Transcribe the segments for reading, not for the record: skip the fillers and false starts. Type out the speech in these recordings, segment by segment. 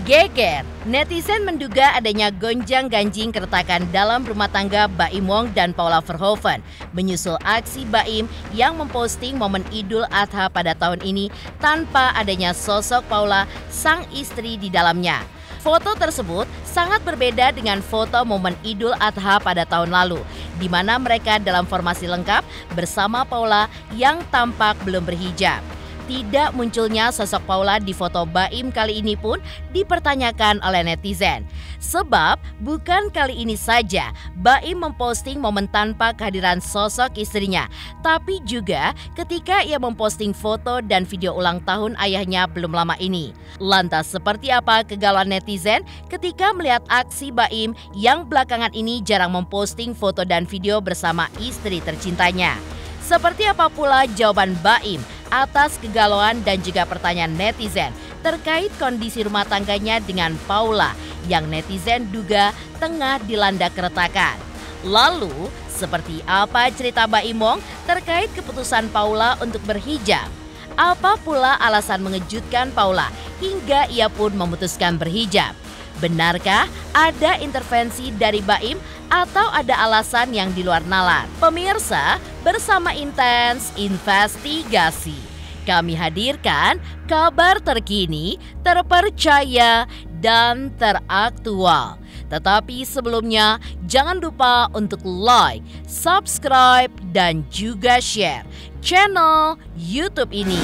Geger, netizen menduga adanya gonjang-ganjing keretakan dalam rumah tangga Baim Wong dan Paula Verhoeven menyusul aksi Baim yang memposting momen Idul Adha pada tahun ini tanpa adanya sosok Paula, sang istri di dalamnya. Foto tersebut sangat berbeda dengan foto momen Idul Adha pada tahun lalu, di mana mereka dalam formasi lengkap bersama Paula yang tampak belum berhijab. Tidak munculnya sosok Paula di foto Baim kali ini pun dipertanyakan oleh netizen. Sebab bukan kali ini saja Baim memposting momen tanpa kehadiran sosok istrinya, tapi juga ketika ia memposting foto dan video ulang tahun ayahnya belum lama ini. Lantas seperti apa kegalauan netizen ketika melihat aksi Baim yang belakangan ini jarang memposting foto dan video bersama istri tercintanya? Seperti apa pula jawaban Baim atas kegalauan dan juga pertanyaan netizen terkait kondisi rumah tangganya dengan Paula yang netizen duga tengah dilanda keretakan. Lalu, seperti apa cerita Baim Wong terkait keputusan Paula untuk berhijab? Apa pula alasan mengejutkan Paula hingga ia pun memutuskan berhijab? Benarkah ada intervensi dari Baim atau ada alasan yang di luar nalar? Pemirsa, bersama Intens Investigasi, kami hadirkan kabar terkini, terpercaya, dan teraktual. Tetapi sebelumnya, jangan lupa untuk like, subscribe, dan juga share channel YouTube ini.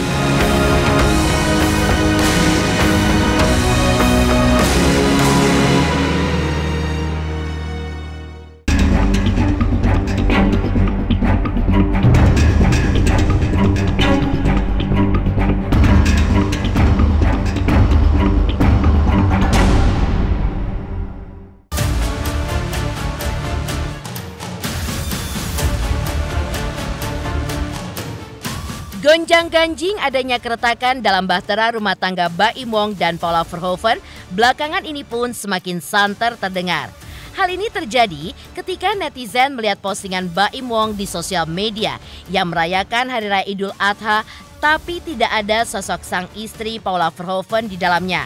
Gonjang-ganjing adanya keretakan dalam bahtera rumah tangga Baim Wong dan Paula Verhoeven belakangan ini pun semakin santer terdengar. Hal ini terjadi ketika netizen melihat postingan Baim Wong di sosial media yang merayakan Hari Raya Idul Adha tapi tidak ada sosok sang istri Paula Verhoeven di dalamnya.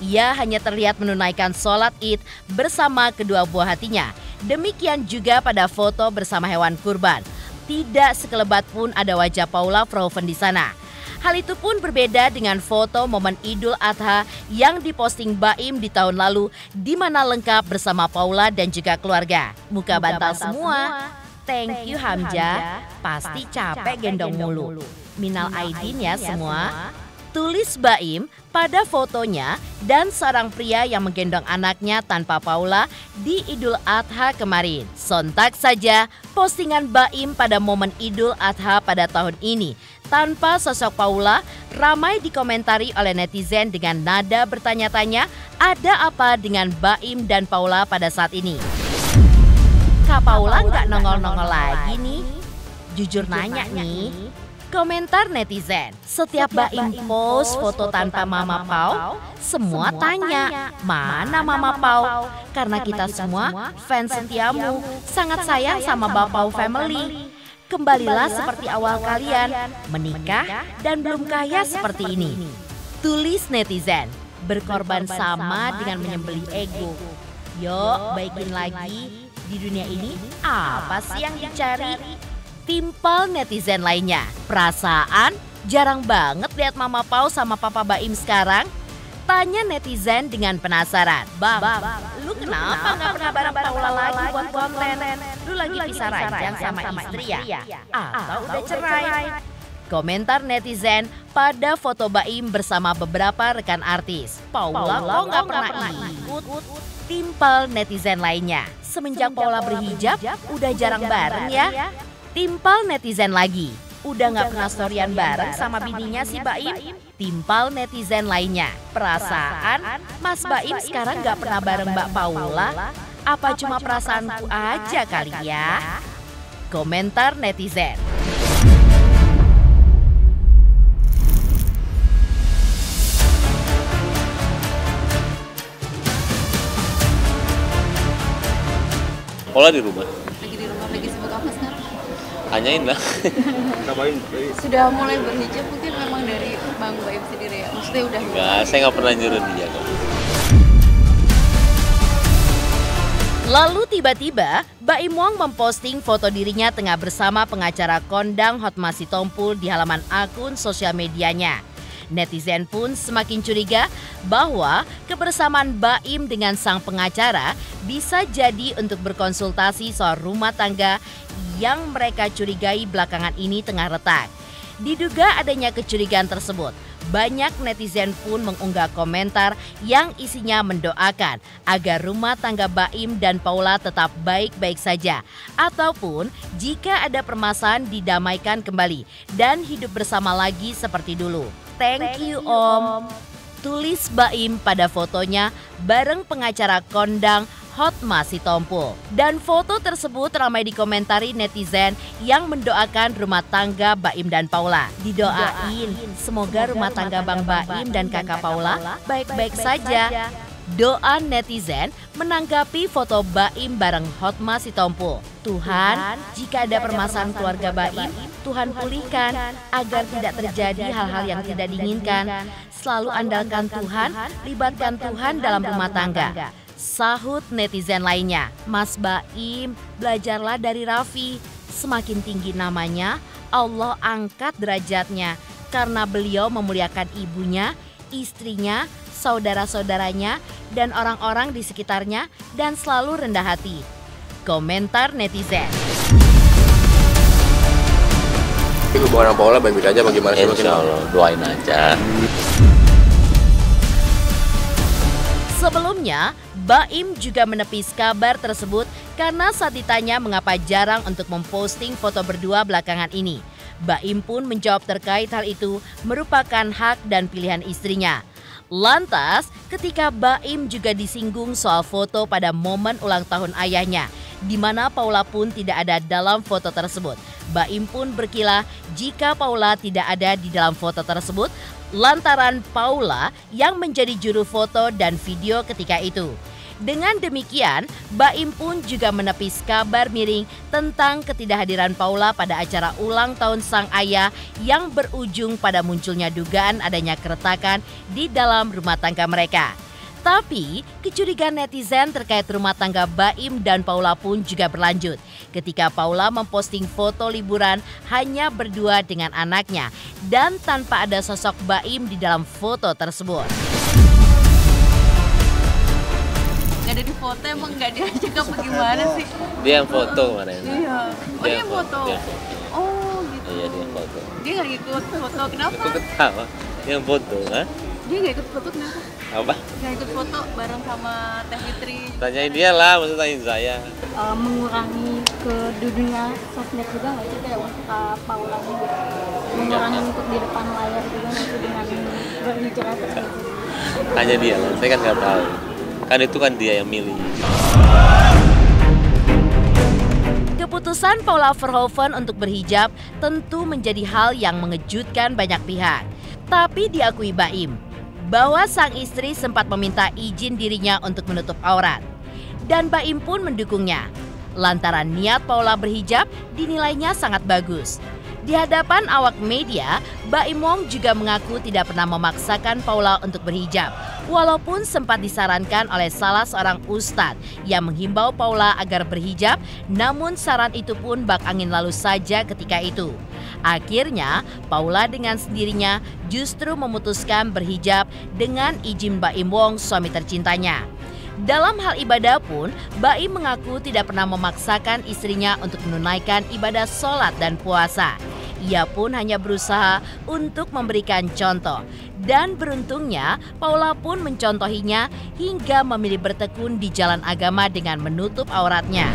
Ia hanya terlihat menunaikan sholat Id bersama kedua buah hatinya. Demikian juga pada foto bersama hewan kurban. Tidak sekelebat pun ada wajah Paula Verhoeven di sana. Hal itu pun berbeda dengan foto momen Idul Adha yang diposting Baim di tahun lalu di mana lengkap bersama Paula dan juga keluarga. Muka bantal semua. Thank you Hamzah, pasti capek gendong mulu. Minal aidin ya semua. Tulis Baim pada fotonya dan seorang pria yang menggendong anaknya tanpa Paula di Idul Adha kemarin. Sontak saja postingan Baim pada momen Idul Adha pada tahun ini tanpa sosok Paula ramai dikomentari oleh netizen dengan nada bertanya-tanya ada apa dengan Baim dan Paula pada saat ini. Kak Paula nggak nongol-nongol lagi nih? Jujur nanya nih. Komentar netizen, setiap Baim post foto tanpa Mama Pau, semua tanya, mana Mama Pau? Karena kita semua fans setiamu, sangat sayang sama Bapau family. Kembalilah seperti awal kalian, menikah dan belum kaya seperti ini. Tulis netizen, berkorban sama dengan menyembelih ego. Yuk, baikin lagi, di dunia ini apa sih yang dicari? Timpal netizen lainnya, perasaan jarang banget lihat Mama Pau sama Papa Baim sekarang. Tanya netizen dengan penasaran. Bang, lu kenapa gak pernah bareng Paula lagi buat konten? Lu lagi pisah ranjang sama istri ya? Atau udah cerai? Komentar netizen pada foto Baim bersama beberapa rekan artis. Paula kok gak pernah ikut? Timpal netizen lainnya, semenjak Paula berhijab udah jarang bareng ya? Timpal netizen lagi, udah gak pernah storyan bareng sama bininya si Baim. Timpal netizen lainnya, perasaan Mas Baim sekarang gak pernah bareng Mbak Paula. Apa cuma perasaanku aja kali ya? Komentar netizen. Paula di rumah. Lagi sibuk apa sekarang? Tanyain lah. Sudah mulai berhijab mungkin memang dari Bang Baim sendiri ya? Maksudnya udah? Enggak, saya nggak pernah nyuruh dia kok. Lalu tiba-tiba, Baim Wong memposting foto dirinya tengah bersama pengacara kondang Hotma Sitompul di halaman akun sosial medianya. Netizen pun semakin curiga bahwa kebersamaan Baim dengan sang pengacara bisa jadi untuk berkonsultasi soal rumah tangga yang mereka curigai belakangan ini tengah retak. Diduga adanya kecurigaan tersebut, banyak netizen pun mengunggah komentar yang isinya mendoakan agar rumah tangga Baim dan Paula tetap baik-baik saja, ataupun jika ada permasalahan didamaikan kembali dan hidup bersama lagi seperti dulu. Thank you Om, tulis Baim pada fotonya bareng pengacara kondang Hotma Sitompul. Dan foto tersebut ramai dikomentari netizen yang mendoakan rumah tangga Baim dan Paula. Didoain, semoga rumah tangga Bang Baim dan kakak Paula baik-baik saja. Doa netizen menanggapi foto Baim bareng Hotma Sitompul. Tuhan, jika ada permasalahan keluarga Baim, Tuhan pulihkan agar tidak terjadi hal-hal yang tidak diinginkan. Selalu andalkan Tuhan, libatkan Tuhan dalam rumah tangga. Sahut netizen lainnya, Mas Baim, belajarlah dari Raffi. Semakin tinggi namanya, Allah angkat derajatnya karena beliau memuliakan ibunya, istrinya, saudara-saudaranya, dan orang-orang di sekitarnya dan selalu rendah hati. Komentar netizen. Hubungan sama Paula baik-baik aja bagaimana? Insya Allah, doain aja. Sebelumnya, Baim juga menepis kabar tersebut karena saat ditanya mengapa jarang untuk memposting foto berdua belakangan ini. Baim pun menjawab terkait hal itu merupakan hak dan pilihan istrinya. Lantas, ketika Baim juga disinggung soal foto pada momen ulang tahun ayahnya, di mana Paula pun tidak ada dalam foto tersebut. Baim pun berkilah jika Paula tidak ada di dalam foto tersebut, lantaran Paula yang menjadi juru foto dan video ketika itu. Dengan demikian, Baim pun juga menepis kabar miring tentang ketidakhadiran Paula pada acara ulang tahun sang ayah yang berujung pada munculnya dugaan adanya keretakan di dalam rumah tangga mereka. Tapi, kecurigaan netizen terkait rumah tangga Baim dan Paula pun juga berlanjut ketika Paula memposting foto liburan hanya berdua dengan anaknya dan tanpa ada sosok Baim di dalam foto tersebut. Gak ada di foto, emang gak diajak apa gimana sih? Dia yang foto kemarin. Iya. Oh dia yang foto? Dia yang foto. Oh gitu. Iya, dia yang foto. Dia gak ikut foto, kenapa? Aku ketawa. Dia yang foto, ha? Dia gak ikut foto kenapa? Apa? Gak ikut foto bareng sama Teh Fitri. Tanyain dia lah, maksud tanyain saya. Mengurangi ke dunia sosmed juga nggak sih kayak untuk Paula gitu? Mengurangi untuk di depan layar juga nggak sih dengan berbicara tersebut? Tanya dia lah, saya kan nggak tahu. Kan itu kan dia yang milih. Keputusan Paula Verhoeven untuk berhijab tentu menjadi hal yang mengejutkan banyak pihak. Tapi diakui Baim bahwa sang istri sempat meminta izin dirinya untuk menutup aurat. Dan Baim pun mendukungnya. Lantaran niat Paula berhijab dinilainya sangat bagus. Di hadapan awak media, Baim Wong juga mengaku tidak pernah memaksakan Paula untuk berhijab. Walaupun sempat disarankan oleh salah seorang ustadz yang menghimbau Paula agar berhijab, namun saran itu pun bak angin lalu saja ketika itu. Akhirnya, Paula dengan sendirinya justru memutuskan berhijab dengan izin Baim Wong, suami tercintanya. Dalam hal ibadah pun, Baim mengaku tidak pernah memaksakan istrinya untuk menunaikan ibadah sholat dan puasa. Ia pun hanya berusaha untuk memberikan contoh. Dan beruntungnya, Paula pun mencontohinya hingga memilih bertekun di jalan agama dengan menutup auratnya.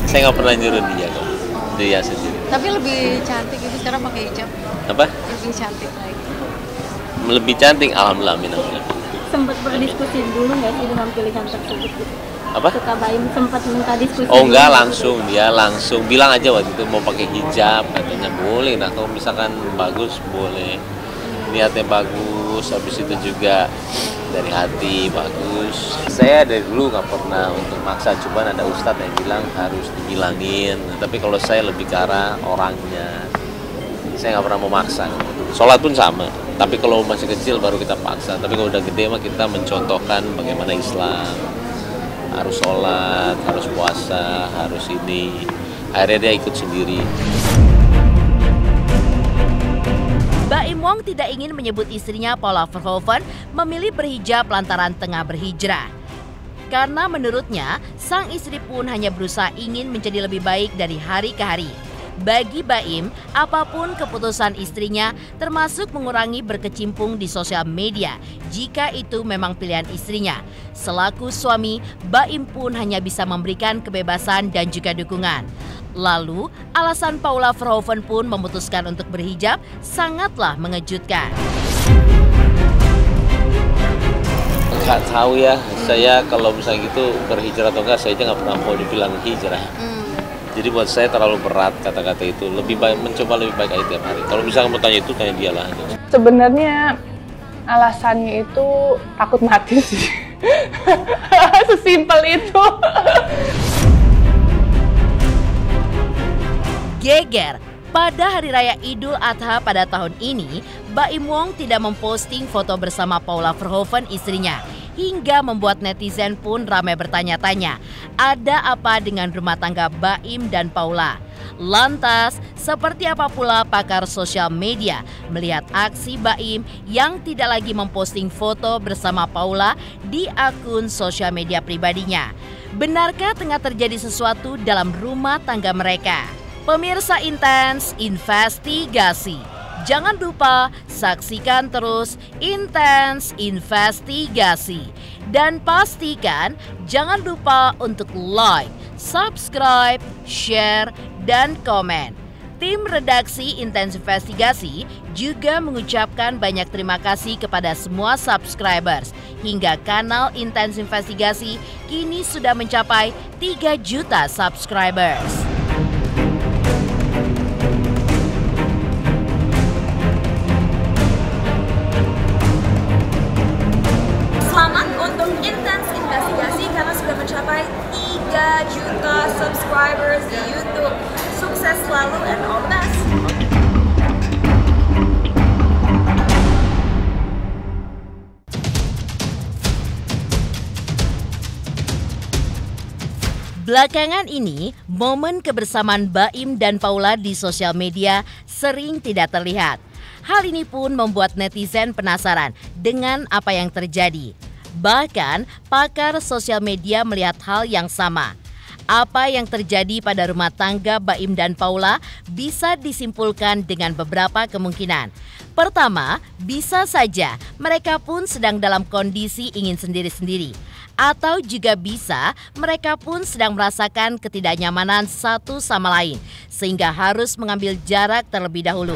Saya nggak pernah nyuruh dia kok, dia sendiri. Tapi lebih cantik itu sekarang pakai hijab. Apa? Lebih cantik lagi. Lebih cantik, alhamdulillah, alhamdulillah. Sempat berdiskusi dulu nggak sih dengan pilihan tersebut gitu? Apa? Suka Baim sempat minta diskusi. Oh enggak, langsung dia langsung bilang aja waktu itu mau pakai hijab, katanya boleh. Nah kalau misalkan bagus boleh, niatnya bagus, habis itu juga dari hati bagus. Saya dari dulu nggak pernah untuk maksa, cuman ada ustadz yang bilang harus dibilangin. Tapi kalau saya lebih ke arah orangnya, saya nggak pernah memaksa. Sholat pun sama, Tapi kalau masih kecil baru kita paksa. Tapi kalau udah gede mah kita mencontohkan bagaimana Islam. Harus sholat, harus puasa, harus ini. Akhirnya dia ikut sendiri. Baim Wong tidak ingin menyebut istrinya Paula Verhoeven memilih berhijab lantaran tengah berhijrah. Karena menurutnya, sang istri pun hanya berusaha ingin menjadi lebih baik dari hari ke hari. Bagi Baim, apapun keputusan istrinya, termasuk mengurangi berkecimpung di sosial media, jika itu memang pilihan istrinya. Selaku suami, Baim pun hanya bisa memberikan kebebasan dan juga dukungan. Lalu, alasan Paula Verhoeven pun memutuskan untuk berhijab sangatlah mengejutkan. Nggak tahu ya, saya kalau misalnya gitu berhijrah atau enggak, saya aja nggak pernah mau dibilang hijrah. Jadi buat saya terlalu berat kata-kata itu. Lebih baik mencoba lebih baik aja tiap hari. Kalau misalnya mau tanya itu, tanya dia lah. Sebenarnya alasannya itu takut mati sih. Sesimpel itu. Geger, pada Hari Raya Idul Adha pada tahun ini, Baim Wong tidak memposting foto bersama Paula Verhoeven istrinya. Hingga membuat netizen pun ramai bertanya-tanya, ada apa dengan rumah tangga Baim dan Paula? Lantas, seperti apa pula pakar sosial media melihat aksi Baim yang tidak lagi memposting foto bersama Paula di akun sosial media pribadinya? Benarkah tengah terjadi sesuatu dalam rumah tangga mereka? Pemirsa Intens Investigasi. Jangan lupa saksikan terus Intens Investigasi. Dan pastikan jangan lupa untuk like, subscribe, share, dan komen. Tim redaksi Intens Investigasi juga mengucapkan banyak terima kasih kepada semua subscribers. Hingga kanal Intens Investigasi kini sudah mencapai 3 juta subscribers. Selamat untuk Intens Investigasi karena sudah mencapai 3 juta subscribers di YouTube. Sukses selalu and all the best. Belakangan ini, momen kebersamaan Baim dan Paula di sosial media sering tidak terlihat. Hal ini pun membuat netizen penasaran dengan apa yang terjadi. Bahkan, pakar sosial media melihat hal yang sama. Apa yang terjadi pada rumah tangga Baim dan Paula bisa disimpulkan dengan beberapa kemungkinan. Pertama, bisa saja mereka pun sedang dalam kondisi ingin sendiri-sendiri. Atau juga bisa mereka pun sedang merasakan ketidaknyamanan satu sama lain, sehingga harus mengambil jarak terlebih dahulu.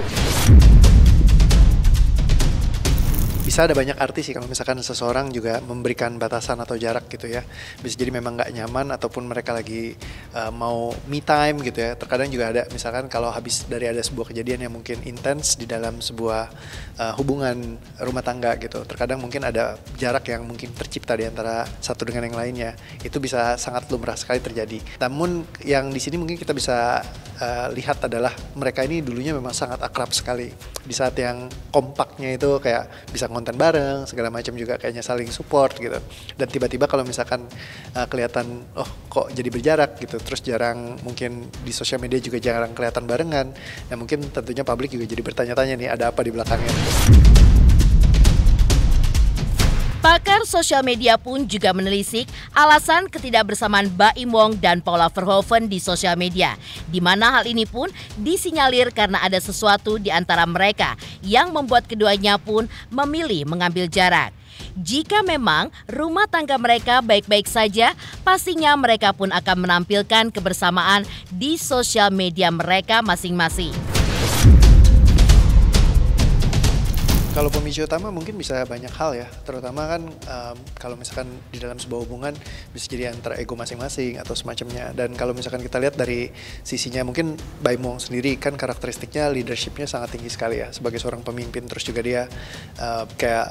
Bisa ada banyak arti sih kalau misalkan seseorang juga memberikan batasan atau jarak gitu ya. Bisa jadi memang nggak nyaman ataupun mereka lagi mau me time gitu ya. Terkadang juga ada misalkan kalau habis dari ada sebuah kejadian yang mungkin intens di dalam sebuah hubungan rumah tangga gitu. Terkadang mungkin ada jarak yang mungkin tercipta di antara satu dengan yang lainnya. Itu bisa sangat lumrah sekali terjadi. Namun yang di sini mungkin kita bisa lihat adalah mereka ini dulunya memang sangat akrab sekali. Di saat yang kompaknya itu kayak bisa konten bareng, segala macam juga kayaknya saling support gitu. Dan tiba-tiba kalau misalkan kelihatan, oh kok jadi berjarak gitu, terus jarang mungkin di sosial media juga jarang kelihatan barengan, nah mungkin tentunya publik juga jadi bertanya-tanya nih ada apa di belakangnya. Pakar sosial media pun juga menelisik alasan ketidakbersamaan Baim Wong dan Paula Verhoeven di sosial media, di mana hal ini pun disinyalir karena ada sesuatu di antara mereka yang membuat keduanya pun memilih mengambil jarak. Jika memang rumah tangga mereka baik-baik saja, pastinya mereka pun akan menampilkan kebersamaan di sosial media mereka masing-masing. Kalau pemicu utama mungkin bisa banyak hal ya, terutama kan kalau misalkan di dalam sebuah hubungan bisa jadi antara ego masing-masing atau semacamnya. Dan kalau misalkan kita lihat dari sisinya mungkin Baim Wong sendiri kan karakteristiknya leadershipnya sangat tinggi sekali ya sebagai seorang pemimpin. Terus juga dia kayak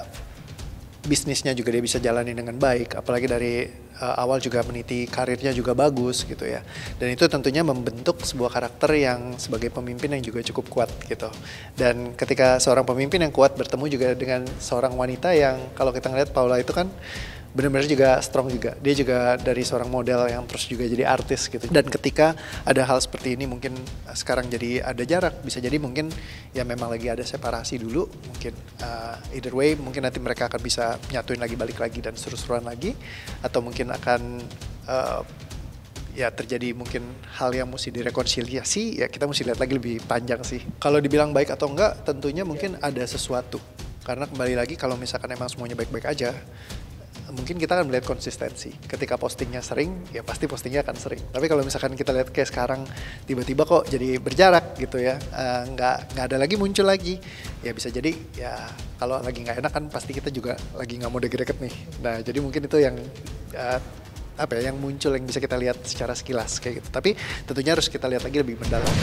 bisnisnya juga dia bisa jalani dengan baik, apalagi dari awal juga meniti karirnya juga bagus gitu ya. Dan itu tentunya membentuk sebuah karakter yang sebagai pemimpin yang juga cukup kuat gitu. Dan ketika seorang pemimpin yang kuat bertemu juga dengan seorang wanita yang kalau kita ngeliat Paula itu kan benar-benar juga strong juga. Dia juga dari seorang model yang terus juga jadi artis gitu. Dan ketika ada hal seperti ini mungkin sekarang jadi ada jarak. Bisa jadi mungkin ya memang lagi ada separasi dulu. Mungkin either way mungkin nanti mereka akan bisa nyatuin lagi, balik lagi dan seru-seruan lagi. Atau mungkin akan ya terjadi mungkin hal yang mesti direkonsiliasi. Ya kita mesti lihat lagi lebih panjang sih. Kalau dibilang baik atau enggak tentunya mungkin ada sesuatu. Karena kembali lagi kalau misalkan emang semuanya baik-baik aja, mungkin kita akan melihat konsistensi. Ketika postingnya sering, ya pasti postingnya akan sering. Tapi kalau misalkan kita lihat kayak sekarang, tiba-tiba kok jadi berjarak gitu ya, nggak ada lagi muncul lagi, ya bisa jadi ya kalau lagi nggak enak kan pasti kita juga lagi nggak mau deket-deket nih. Nah jadi mungkin itu yang yang muncul yang bisa kita lihat secara sekilas kayak gitu. Tapi tentunya harus kita lihat lagi lebih mendalam.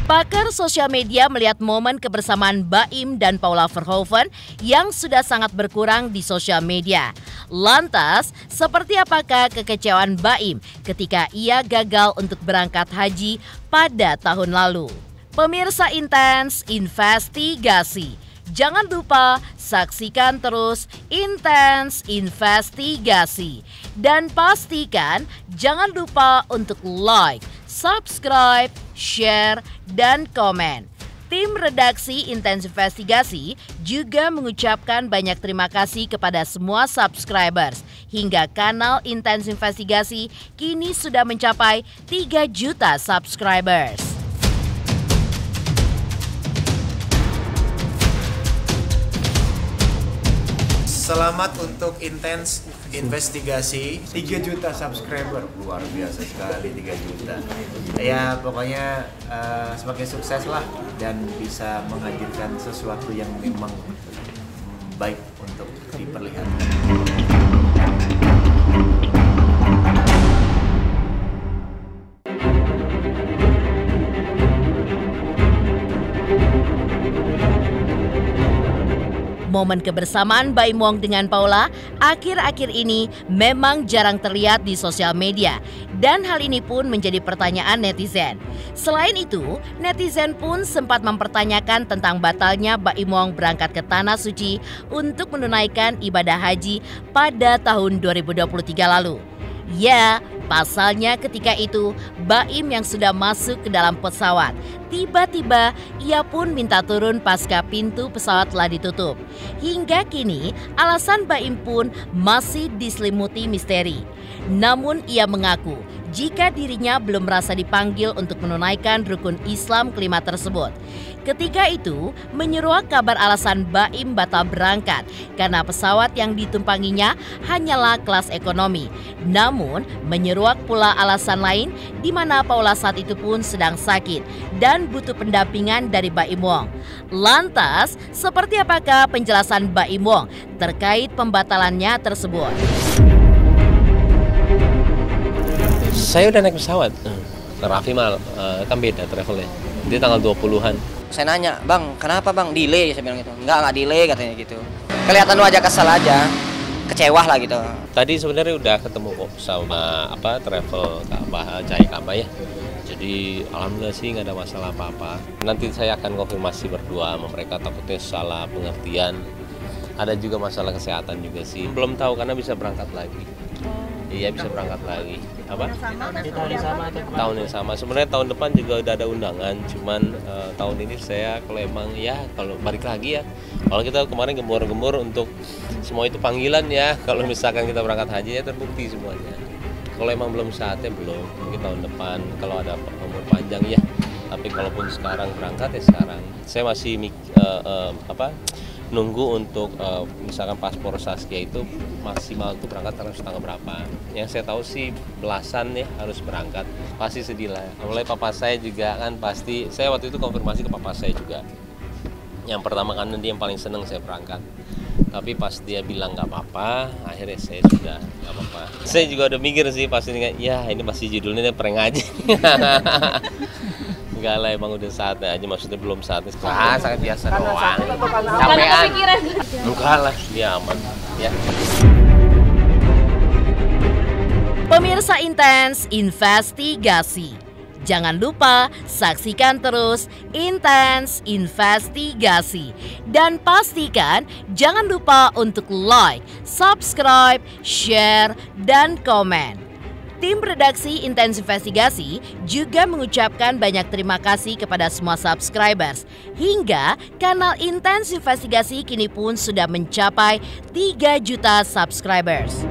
Pakar sosial media melihat momen kebersamaan Baim dan Paula Verhoeven yang sudah sangat berkurang di sosial media. Lantas, seperti apakah kekecewaan Baim ketika ia gagal untuk berangkat haji pada tahun lalu? Pemirsa Intens Investigasi, jangan lupa saksikan terus Intens Investigasi. Dan pastikan jangan lupa untuk like, subscribe, share, dan komen. Tim redaksi Intens Investigasi juga mengucapkan banyak terima kasih kepada semua subscribers. Hingga kanal Intens Investigasi kini sudah mencapai 3 juta subscribers. Selamat untuk Intens Investigasi 3 juta subscriber, luar biasa sekali 3 juta. Ya pokoknya semakin sukses lah dan bisa menghadirkan sesuatu yang memang baik untuk diperlihatkan. Momen kebersamaan Baim Wong dengan Paula akhir-akhir ini memang jarang terlihat di sosial media. Dan hal ini pun menjadi pertanyaan netizen. Selain itu, netizen pun sempat mempertanyakan tentang batalnya Baim Wong berangkat ke Tanah Suci untuk menunaikan ibadah haji pada tahun 2023 lalu. Ya, pasalnya ketika itu Baim yang sudah masuk ke dalam pesawat, tiba-tiba ia pun minta turun pasca pintu pesawat telah ditutup. Hingga kini alasan Baim pun masih diselimuti misteri. Namun ia mengaku jika dirinya belum merasa dipanggil untuk menunaikan rukun Islam kelima tersebut. Ketika itu menyeruak kabar alasan Baim batal berangkat karena pesawat yang ditumpanginya hanyalah kelas ekonomi. Namun menyeruak pula alasan lain di mana Paula saat itu pun sedang sakit dan butuh pendampingan dari Baim Wong. Lantas, seperti apakah penjelasan Baim Wong terkait pembatalannya tersebut? Saya udah naik pesawat. Raffi mal kan beda travelnya. Dia tanggal 20-an. Saya nanya, "Bang, kenapa Bang delay?" Saya bilang gitu. Enggak delay katanya gitu. Kelihatan lu aja kesel aja. Kecewa lah gitu. Tadi sebenarnya udah ketemu kok sama travel Cahaya Ka'bah ya. Jadi alhamdulillah sih nggak ada masalah apa-apa. Nanti saya akan konfirmasi berdua sama mereka, takutnya salah pengertian. Ada juga masalah kesehatan juga sih. Belum tahu karena bisa berangkat lagi. Iya bisa berangkat lagi. Apa? Tahun yang sama. Sebenarnya tahun depan juga udah ada undangan. Cuman tahun ini saya kalau emang ya kalau balik lagi ya. Kalau kita kemarin gembor-gembor untuk semua itu panggilan ya. Kalau misalkan kita berangkat haji ya terbukti semuanya. Kalau emang belum saatnya belum. Mungkin tahun depan kalau ada umur panjang ya. Tapi kalaupun sekarang berangkat ya sekarang. Saya masih nunggu untuk misalkan paspor Saskia itu maksimal tuh berangkat harus tanggal berapa. Yang saya tahu sih belasan ya harus berangkat. Pasti sedih lah. Mulai papa saya juga kan pasti, saya waktu itu konfirmasi ke papa saya juga. Yang pertama kan dia yang paling seneng saya berangkat. Tapi pas dia bilang nggak apa-apa, akhirnya saya sudah nggak apa-apa. Saya juga udah mikir sih pasti ya ini masih judulnya prank aja. Enggak lah, emang udah saatnya aja, maksudnya belum saatnya. Sangat biasa doang. Karena Capean. kepikiran. Enggak lah, dia aman. Ya. Pemirsa Intens Investigasi. Jangan lupa saksikan terus Intens Investigasi. Dan pastikan jangan lupa untuk like, subscribe, share, dan komen. Tim redaksi Intens Investigasi juga mengucapkan banyak terima kasih kepada semua subscribers. Hingga kanal Intens Investigasi kini pun sudah mencapai 3 juta subscribers.